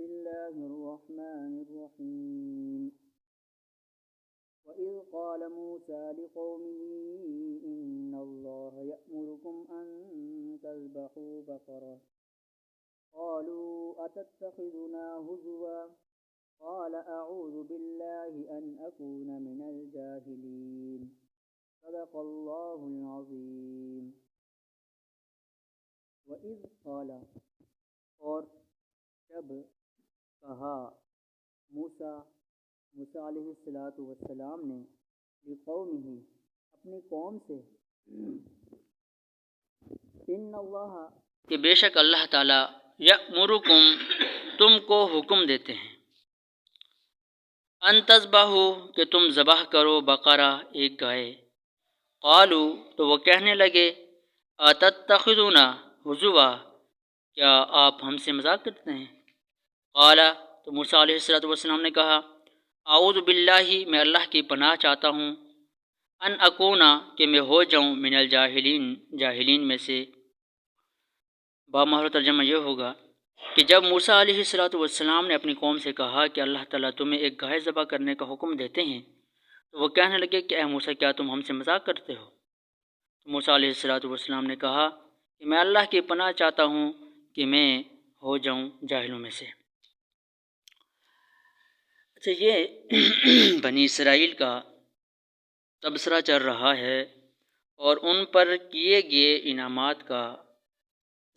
الله الرحمن الرحيم وإذ قال موسى لقومه إن الله يأمركم أن تذبحوا بقرة قالوا أتتخذنا هزوا قال أعوذ بالله أن أكون من الجاهلين صدق الله العظيم وَإِذْ قَالَ اور جب کہا موسیٰ علیہ السلام نے لقومہ اپنی قوم سے ان اللہ کہ بے شک اللہ تعالیٰ یأمرکم تم کو حکم دیتے ہیں ان تذبحوا کہ تم ذبح کرو بقرہ ایک گائے قالو تو وہ کہنے لگے اتتخذونا ہزوا کیا آپ ہم سے مذاق کرتے ہیں قال تو موسیٰ علیہ السلام نے کہا اعوذ باللہ میں اللہ کی پناہ چاہتا ہوں ان اکونا کہ میں ہو جاؤں من جاہلین میں سے بامحور ترجمہ یہ ہوگا کہ جب موسیٰ علیہ السلام نے اپنی قوم سے کہا کہ اللہ تعالیٰ تمہیں ایک گائے ذبح کرنے کا حکم دیتے ہیں تو وہ کہنے لگے کہ اے موسیٰ کیا تم ہم سے مذاق کرتے ہو تو موسیٰ علیہ السلام نے کہا کہ میں اللہ کی پناہ چاہتا ہوں کہ میں ہو جاؤں جاہلوں میں سے۔ اچھا، یہ بنی اسرائیل کا تبصرہ چل رہا ہے اور ان پر کیے گئے انعامات کا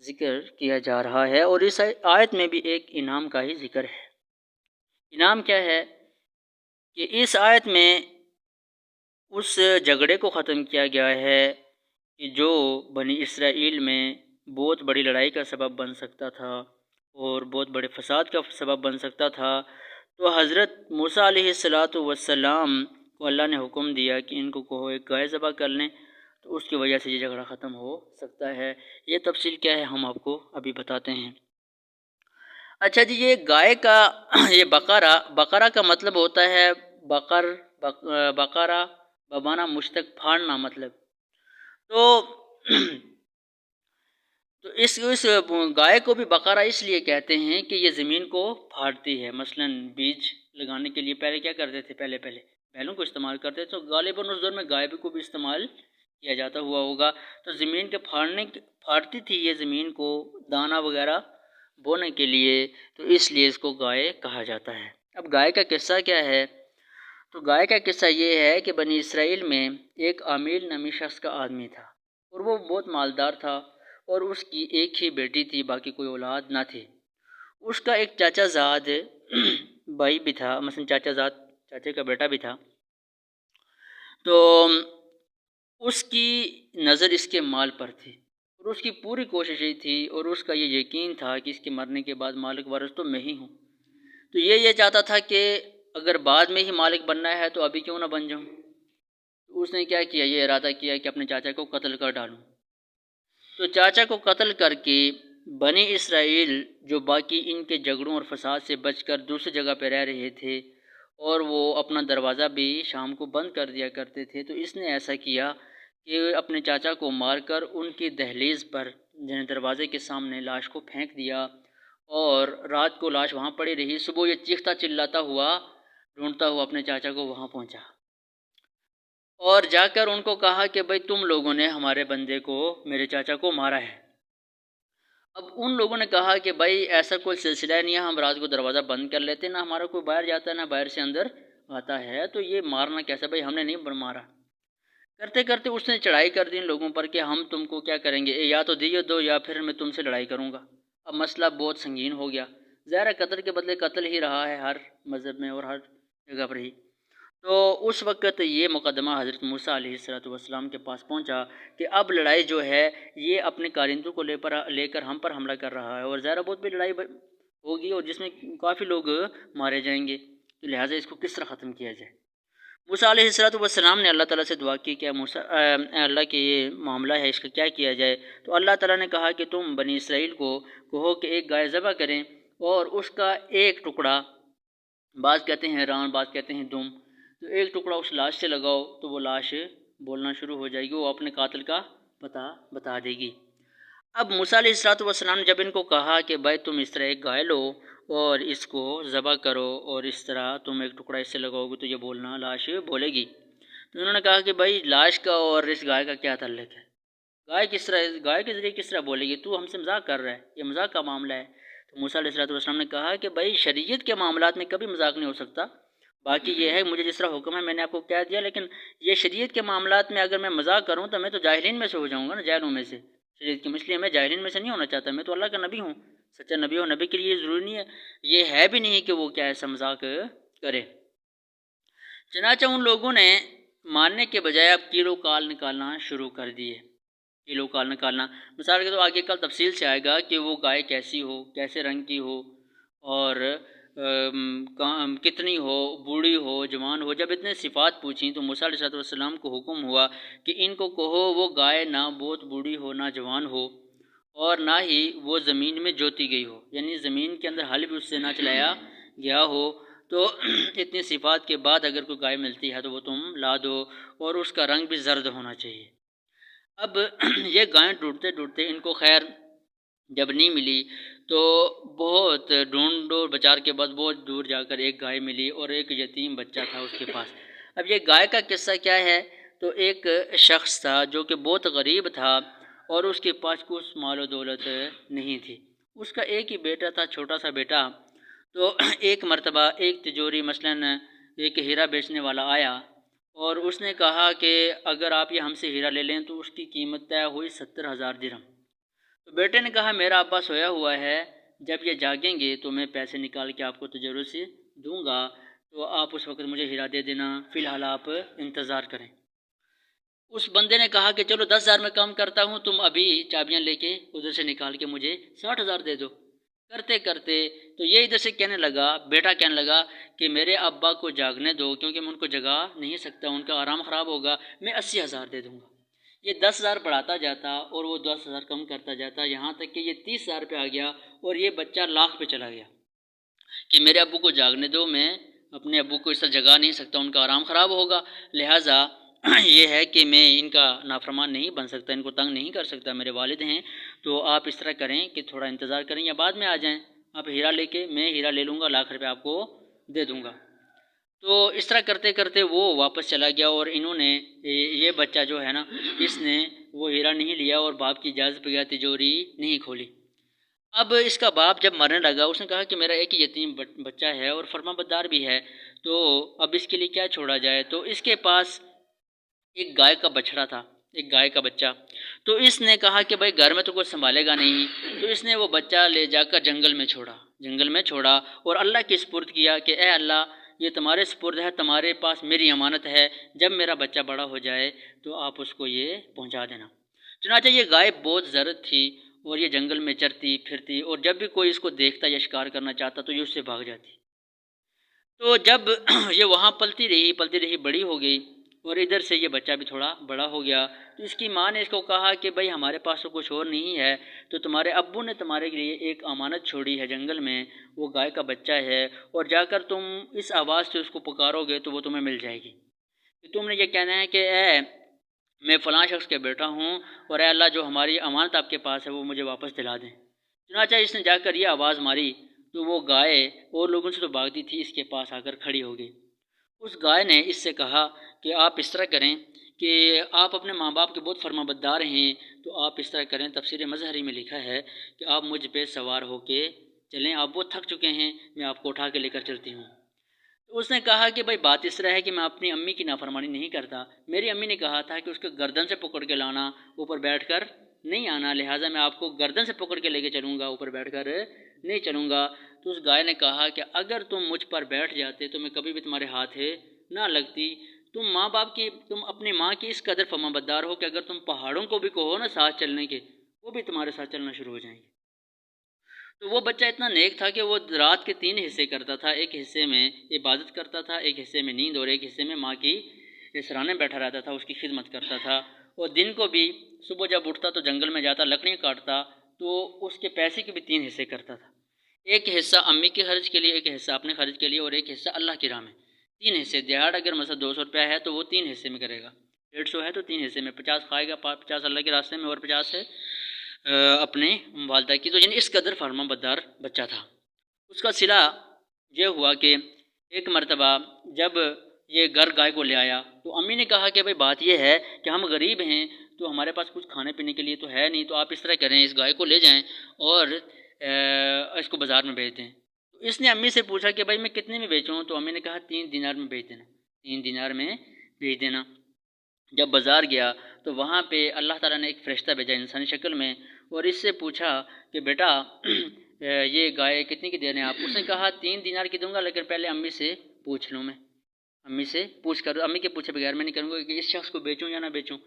ذکر کیا جا رہا ہے، اور اس آیت میں بھی ایک انعام کا ہی ذکر ہے۔ انعام کیا ہے کہ اس آیت میں اس جھگڑے کو ختم کیا گیا ہے کہ جو بنی اسرائیل میں بہت بڑی لڑائی کا سبب بن سکتا تھا اور بہت بڑے فساد کا سبب بن سکتا تھا، تو حضرت موسیٰ علیہ السلام کو اللہ نے حکم دیا کہ ان کو کہو ایک گائے ذبح کر لیں، تو اس کی وجہ سے یہ جھگڑا ختم ہو سکتا ہے۔ یہ تفصیل کیا ہے ہم آپ کو ابھی بتاتے ہیں۔ اچھا جی، یہ گائے کا یہ بقرہ کا مطلب ہوتا ہے بقرہ بمعنی مشتق پھاڑنا مطلب۔ تو اس گائے کو بھی بقرہ اس لیے کہتے ہیں کہ یہ زمین کو پھاڑتی ہے۔ مثلا بیج لگانے کے لیے پہلے کیا کرتے تھے، پہلے بیلوں کو استعمال کرتے تھے، تو غالباً اس دور میں گائے کو بھی استعمال کیا جاتا ہوا ہوگا۔ تو زمین کے پھاڑتی تھی یہ زمین کو دانہ وغیرہ بونے کے لیے، تو اس لیے اس کو گائے کہا جاتا ہے۔ اب گائے کا قصہ کیا ہے؟ تو گائے کا قصہ یہ ہے کہ بنی اسرائیل میں ایک عامیل نامی شخص کا آدمی تھا، اور وہ بہت مالدار تھا، اور اس کی ایک ہی بیٹی تھی، باقی کوئی اولاد نہ تھی۔ اس کا ایک چاچا زاد بھائی بھی تھا، مثلا چاچے کا بیٹا بھی تھا۔ تو اس کی نظر اس کے مال پر تھی، اور اس کی پوری کوشش یہ تھی اور اس کا یہ یقین تھا کہ اس کے مرنے کے بعد مالک وارث تو میں ہی ہوں۔ تو یہ چاہتا تھا کہ اگر بعد میں ہی مالک بننا ہے تو ابھی کیوں نہ بن جاؤں۔ تو اس نے کیا کیا، یہ ارادہ کیا کہ اپنے چاچا کو قتل کر ڈالوں۔ تو چاچا کو قتل کر کے بنی اسرائیل جو باقی ان کے جھگڑوں اور فساد سے بچ کر دوسری جگہ پہ رہ رہے تھے، اور وہ اپنا دروازہ بھی شام کو بند کر دیا کرتے تھے، تو اس نے ایسا کیا کہ اپنے چاچا کو مار کر ان کی دہلیز پر دروازے کے سامنے لاش کو پھینک دیا، اور رات کو لاش وہاں پڑی رہی۔ صبح یہ چیختا چلاتا ہوا ڈھونڈتا ہوا اپنے چاچا کو وہاں پہنچا، اور جا کر ان کو کہا کہ بھئی تم لوگوں نے ہمارے بندے کو، میرے چاچا کو مارا ہے۔ اب ان لوگوں نے کہا کہ بھئی ایسا کوئی سلسلہ نہیں ہے، ہم رات کو دروازہ بند کر لیتے، نہ ہمارا کوئی باہر جاتا ہے نہ باہر سے اندر آتا ہے، تو یہ مارنا کیسا؟ بھئی ہم نے نہیں مارا۔ کرتے کرتے اس نے چڑھائی کر دی ان لوگوں پر کہ ہم تم کو کیا کریں گے، یا تو دیے دو یا پھر میں تم سے لڑائی کروں گا۔ اب مسئلہ بہت سنگین ہو گیا، ظاہر قتل کے بدلے قتل ہی رہا ہے ہر مذہب میں اور ہر جگہ پر ہی۔ تو اس وقت یہ مقدمہ حضرت موسیٰ علیہ السلام کے پاس پہنچا کہ اب لڑائی جو ہے یہ اپنے کارندوں کو لے کر ہم پر حملہ کر رہا ہے، اور ظاہر بہت بڑی لڑائی ہوگی اور جس میں کافی لوگ مارے جائیں گے، تو لہٰذا اس کو کس طرح ختم کیا جائے۔ موسیٰ علیہ السلام نے اللہ تعالیٰ سے دعا کی کہ اللہ کے یہ معاملہ ہے، اس کا کیا کیا جائے؟ تو اللہ تعالیٰ نے کہا کہ تم بنی اسرائیل کو کہو کہ ایک گائے ذبح کریں، اور اس کا ایک ٹکڑا، بعض کہتے ہیں ران، بعض کہتے ہیں دم، تو ایک ٹکڑا اس لاش سے لگاؤ تو وہ لاش بولنا شروع ہو جائے گی، وہ اپنے قاتل کا پتہ بتا دے گی۔ اب موسیٰ علیہ السلام نے جب ان کو کہا کہ بھائی تم اس طرح ایک گائے لو اور اس کو ذبح کرو اور اس طرح تم ایک ٹکڑا اس سے لگاؤ گے تو یہ بولنا لاش بولے گی۔ تو انہوں نے کہا کہ بھائی لاش کا اور اس گائے کا کیا تعلق ہے؟ گائے کے ذریعے کس طرح بولے گی؟ تو ہم سے مذاق کر رہا ہے، یہ مذاق کا معاملہ ہے۔ تو موسیٰ علیہ السلام نے کہا کہ بھائی شریعت کے معاملات میں کبھی مذاق نہیں ہو سکتا، باقی یہ ہے مجھے جس طرح حکم ہے میں نے آپ کو کہہ دیا، لیکن یہ شریعت کے معاملات میں اگر میں مذاق کروں تو میں تو جاہلین میں سے ہو جاؤں گا نا، جاہلوں میں سے شریعت کی، اس لیے میں جاہلین میں سے نہیں ہونا چاہتا، میں تو اللہ کا نبی ہوں، سچا نبی ہوں، نبی کے لیے ضروری نہیں ہے، یہ ہے بھی نہیں کہ وہ کیا ایسا مذاق کرے۔ چنانچہ ان لوگوں نے ماننے کے بجائے اب کیلو کال نکالنا شروع کر دیے، کیلو کال نکالنا، مثال کے تو آگے کل تفصیل سے آئے گا کہ وہ گائے کیسی ہو، کیسے رنگ کی ہو، اور کتنی ہو، بوڑھی ہو، جوان ہو۔ جب اتنے صفات پوچھیں تو موسیٰ علیہ السلام کو حکم ہوا کہ ان کو کہو وہ گائے نہ بہت بوڑھی ہو نہ جوان ہو، اور نہ ہی وہ زمین میں جوتی گئی ہو، یعنی زمین کے اندر ہل بھی اس سے نہ چلایا گیا ہو۔ تو اتنی صفات کے بعد اگر کوئی گائے ملتی ہے تو وہ تم لا دو، اور اس کا رنگ بھی زرد ہونا چاہیے۔ اب یہ گائیں ڈھونڈتے ڈھونڈتے ان کو خیر جب نہیں ملی تو بہت ڈھونڈ و بچار کے بعد بہت دور جا کر ایک گائے ملی، اور ایک یتیم بچہ تھا اس کے پاس۔ اب یہ گائے کا قصہ کیا ہے؟ تو ایک شخص تھا جو کہ بہت غریب تھا اور اس کے پاس کچھ مال و دولت نہیں تھی، اس کا ایک ہی بیٹا تھا، چھوٹا سا بیٹا۔ تو ایک مرتبہ ایک تجوری مثلاً ایک ہیرا بیچنے والا آیا اور اس نے کہا کہ اگر آپ یہ ہم سے ہیرا لے لیں تو اس کی قیمت طے ہوئی 70,000 درہم۔ تو بیٹے نے کہا میرا ابا سویا ہوا ہے، جب یہ جاگیں گے تو میں پیسے نکال کے آپ کو تجوری سے دوں گا، تو آپ اس وقت مجھے ہیرا دے دینا، فی الحال آپ انتظار کریں۔ اس بندے نے کہا کہ چلو 10,000 میں کم کرتا ہوں، تم ابھی چابیاں لے کے ادھر سے نکال کے مجھے 60,000 دے دو۔ کرتے کرتے تو یہ ادھر سے کہنے لگا، بیٹا کہنے لگا کہ میرے ابا کو جاگنے دو کیونکہ میں ان کو جگا نہیں سکتا، ان کا آرام خراب ہوگا، میں 80,000 دے دوں گا۔ یہ 10,000 بڑھاتا جاتا اور وہ 10,000 کم کرتا جاتا، یہاں تک کہ یہ 30,000 پہ آ گیا اور یہ بچہ لاکھ پہ چلا گیا کہ میرے ابو کو جاگنے دو، میں اپنے ابو کو اس طرح جگا نہیں سکتا، ان کا آرام خراب ہوگا، لہٰذا یہ ہے کہ میں ان کا نافرمان نہیں بن سکتا، ان کو تنگ نہیں کر سکتا، میرے والد ہیں، تو آپ اس طرح کریں کہ تھوڑا انتظار کریں یا بعد میں آ جائیں، آپ ہیرا لے کے، میں ہیرا لے لوں گا، لاکھ روپے آپ کو دے دوں گا۔ تو اس طرح کرتے کرتے وہ واپس چلا گیا اور انہوں نے یہ بچہ جو ہے نا، اس نے وہ ہیرا نہیں لیا اور باپ کی اجازت بغیر تجوری نہیں کھولی۔ اب اس کا باپ جب مرنے لگا اس نے کہا کہ میرا ایک یتیم بچہ ہے اور فرما بردار بھی ہے، تو اب اس کے لیے کیا چھوڑا جائے؟ تو اس کے پاس ایک گائے کا بچڑا تھا، ایک گائے کا بچہ، تو اس نے کہا کہ بھائی گھر میں تو کوئی سنبھالے گا نہیں، تو اس نے وہ بچہ لے جا کر جنگل میں چھوڑا اور اللہ کے سپرد کیا کہ اے اللہ یہ تمہارے سپرد ہے، تمہارے پاس میری امانت ہے، جب میرا بچہ بڑا ہو جائے تو آپ اس کو یہ پہنچا دینا۔ چنانچہ یہ گائے بہت زرد تھی اور یہ جنگل میں چرتی پھرتی، اور جب بھی کوئی اس کو دیکھتا یا شکار کرنا چاہتا تو یہ اس سے بھاگ جاتی۔ تو جب یہ وہاں پلتی رہی بڑی ہو گئی اور ادھر سے یہ بچہ بھی تھوڑا بڑا ہو گیا، تو اس کی ماں نے اس کو کہا کہ بھائی ہمارے پاس تو کچھ اور نہیں ہے، تو تمہارے ابو نے تمہارے لیے ایک امانت چھوڑی ہے جنگل میں، وہ گائے کا بچہ ہے، اور جا کر تم اس آواز سے اس کو پکارو گے تو وہ تمہیں مل جائے گی۔ تو تم نے یہ کہنا ہے کہ اے میں فلاں شخص کے بیٹا ہوں اور اے اللہ جو ہماری امانت آپ کے پاس ہے وہ مجھے واپس دلا دیں۔ چنانچہ اس نے جا کر یہ آواز ماری تو وہ گائے اور لوگوں سے تو بھاگتی تھی، اس کے پاس آ کر کھڑی ہو گئی۔ اس گائے نے اس سے کہا کہ آپ اس طرح کریں کہ آپ اپنے ماں باپ کے بہت فرما بردار ہیں، تو آپ اس طرح کریں، تفسیر مظہری میں لکھا ہے کہ آپ مجھ پہ سوار ہو کے چلیں، آپ بہت تھک چکے ہیں، میں آپ کو اٹھا کے لے کر چلتی ہوں۔ تو اس نے کہا کہ بھائی بات اس طرح ہے کہ میں اپنی امی کی نافرمانی نہیں کرتا، میری امی نے کہا تھا کہ اس کو گردن سے پکڑ کے لانا، اوپر بیٹھ کر نہیں آنا، لہٰذا میں آپ کو گردن سے پکڑ کے لے کے چلوں گا، اوپر بیٹھ کر نہیں چلوں گا۔ تو اس گائے نے کہا کہ اگر تم مجھ پر بیٹھ جاتے تو میں کبھی بھی تمہارے ہاتھ نہ لگتی، تم اپنی ماں کی اس قدر فرما بردار ہو کہ اگر تم پہاڑوں کو بھی کہو نا ساتھ چلنے کے، وہ بھی تمہارے ساتھ چلنا شروع ہو جائیں گے۔ تو وہ بچہ اتنا نیک تھا کہ وہ رات کے 3 حصے کرتا تھا، ایک حصے میں عبادت کرتا تھا، ایک حصے میں نیند، اور ایک حصے میں ماں کی سرانے بیٹھا رہتا تھا، اس کی خدمت کرتا تھا۔ اور دن کو بھی صبح جب اٹھتا تو جنگل میں جاتا، لکڑیاں کاٹتا، تو اس کے پیسے کے بھی 3 حصے کرتا تھا، ایک حصہ امی کے خرچ کے لیے، ایک حصہ اپنے خرچ کے لیے، اور ایک حصہ اللہ کی راہ میں۔ 3 حصے، دیہڑ اگر مثلا 200 روپیہ ہے تو وہ 3 حصے میں کرے گا، 150 ہے تو 3 حصے میں، 50 کھائے گا، 50 اللہ کے راستے میں اور 50 ہے اپنے والدہ کی۔ تو یعنی اس قدر فرما بردار بچہ تھا۔ اس کا صلہ یہ ہوا کہ ایک مرتبہ جب یہ گھر گائے کو لے آیا تو امی نے کہا کہ بھائی بات یہ ہے کہ ہم غریب ہیں تو ہمارے پاس کچھ کھانے پینے کے لیے تو ہے نہیں، تو آپ اس طرح کریں اس گائے کو لے جائیں اور اس کو بازار میں بیچ دیں۔ تو اس نے امی سے پوچھا کہ بھائی میں کتنے میں بیچوں؟ تو امی نے کہا 3 دینار میں بیچ دینا، 3 دینار میں بیچ دینا۔ جب بازار گیا تو وہاں پہ اللہ تعالیٰ نے ایک فرشتہ بھیجا انسانی شکل میں، اور اس سے پوچھا کہ بیٹا یہ گائے کتنے کی دے رہے ہیں آپ؟ اس نے کہا 3 دینار کی دوں گا، لیکن پہلے امی سے پوچھ لوں، میں امی سے پوچھ کر، امی کے پوچھے بغیر میں نہیں کروں گا کہ اس شخص کو بیچوں یا نہ بیچوں۔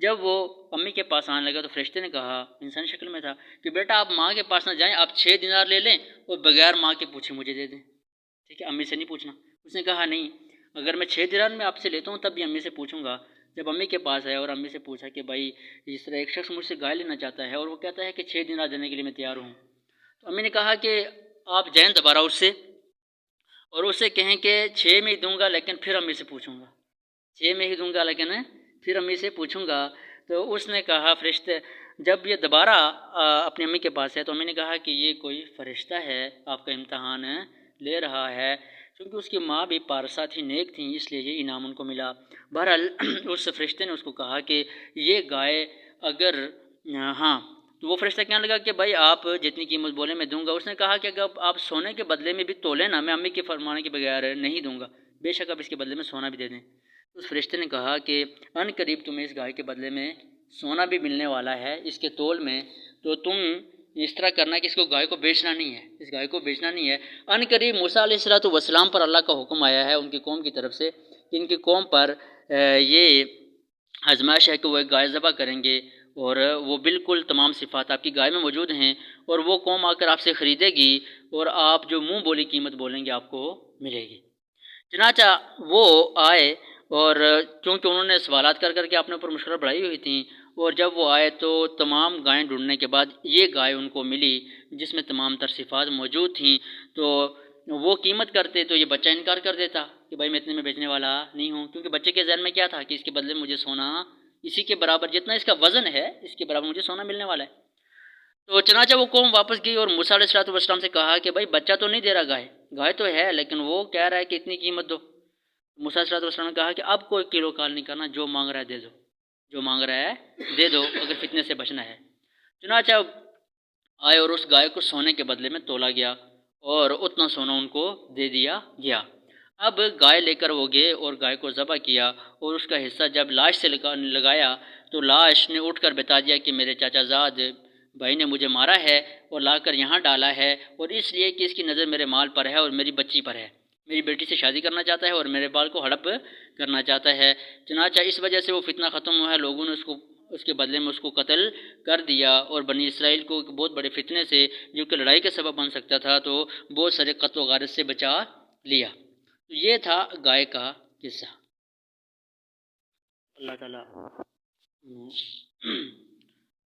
جب وہ امی کے پاس آنے لگا تو فرشتے نے کہا، انسانی شکل میں تھا، کہ بیٹا آپ ماں کے پاس نہ جائیں، آپ 6 دینار لے لیں اور بغیر ماں کے پوچھے مجھے دے دیں، ٹھیک ہے، امی سے نہیں پوچھنا۔ اس نے کہا نہیں، اگر میں 6 دینار میں آپ سے لیتا ہوں تب بھی امی سے پوچھوں گا۔ جب امی کے پاس آیا اور امی سے پوچھا کہ بھائی اس طرح ایک شخص مجھ سے گائے لینا چاہتا ہے اور وہ کہتا ہے کہ 6 دینار دینے کے لیے میں تیار ہوں، تو امی نے کہا کہ آپ جائیں دوبارہ اس سے اور اسے کہیں کہ 6 میں ہی دوں گا لیکن پھر امی سے پوچھوں گا، 6 میں ہی دوں گا لیکن پھر امی سے پوچھوں گا۔ تو اس نے کہا فرشتے، جب یہ دوبارہ اپنی امی کے پاس ہے تو امی نے کہا کہ یہ کوئی فرشتہ ہے آپ کا امتحان لے رہا ہے، کیونکہ اس کی ماں بھی پارسا تھی، نیک تھیں، اس لیے یہ انعام ان کو ملا۔ بہرحال اس فرشتے نے اس کو کہا کہ یہ گائے اگر ہاں، تو وہ فرشتہ کہنے لگا کہ بھائی آپ جتنی قیمت بولیں میں دوں گا۔ اس نے کہا کہ اگر آپ سونے کے بدلے میں بھی تولیں نا، میں امی کے فرمانے کے بغیر نہیں دوں گا، بے شک آپ اس کے بدلے میں سونا بھی دے دیں۔ اس فرشتے نے کہا کہ ان قریب تمہیں اس گائے کے بدلے میں سونا بھی ملنے والا ہے اس کے تول میں، تو تم اس طرح کرنا کہ اس کو گائے کو بیچنا نہیں ہے، اس گائے کو بیچنا نہیں ہے۔ ان قریب موسیٰ علیہ السلام پر اللہ کا حکم آیا ہے ان کی قوم کی طرف سے کہ ان کی قوم پر یہ آزمائش ہے کہ وہ ایک گائے ذبح کریں گے اور وہ بالکل تمام صفات آپ کی گائے میں موجود ہیں، اور وہ قوم آ کر آپ سے خریدے گی اور آپ جو منہ بولی قیمت بولیں گے آپ کو ملے گی۔ چنانچہ وہ آئے اور چونکہ انہوں نے سوالات کر کے اپنے اوپر مشکلات بڑھائی ہوئی تھیں، اور جب وہ آئے تو تمام گائیں ڈھونڈنے کے بعد یہ گائے ان کو ملی جس میں تمام تر صفات موجود تھیں۔ تو وہ قیمت کرتے تو یہ بچہ انکار کر دیتا کہ بھائی میں اتنے میں بیچنے والا نہیں ہوں، کیونکہ بچے کے ذہن میں کیا تھا کہ اس کے بدلے میں مجھے سونا اسی کے برابر، جتنا اس کا وزن ہے اس کے برابر مجھے سونا ملنے والا ہے۔ تو چنانچہ وہ قوم واپس گئی اور موسیٰ علیہ السلام سے کہا کہ بھائی بچہ تو نہیں دے رہا، گائے تو ہے لیکن وہ کہہ رہا ہے کہ اتنی قیمت دو۔ موسیٰ علیہ السلام نے کہا کہ اب کوئی کیلو کال نہیں کرنا، جو مانگ رہا ہے دے دو، جو مانگ رہا ہے دے دو اگر فتنے سے بچنا ہے۔ چنانچہ آئے اور اس گائے کو سونے کے بدلے میں تولا گیا اور اتنا سونا ان کو دے دیا گیا۔ اب گائے لے کر وہ گئے اور گائے کو ذبح کیا، اور اس کا حصہ جب لاش سے لگایا تو لاش نے اٹھ کر بتا دیا کہ میرے چاچا زاد بھائی نے مجھے مارا ہے اور لا کر یہاں ڈالا ہے، اور اس لیے کہ اس کی نظر میرے مال پر ہے اور میری بچی پر ہے، میری بیٹی سے شادی کرنا چاہتا ہے اور میرے بال کو ہڑپ کرنا چاہتا ہے۔ چنانچہ اس وجہ سے وہ فتنہ ختم ہوا ہے، لوگوں نے اس کے بدلے میں اس کو قتل کر دیا، اور بنی اسرائیل کو ایک بہت بڑے فتنے سے جو کہ لڑائی کا سبب بن سکتا تھا تو بہت سارے قتل و غارت سے بچا لیا۔ تو یہ تھا گائے کا قصہ۔ اللہ تعالیٰ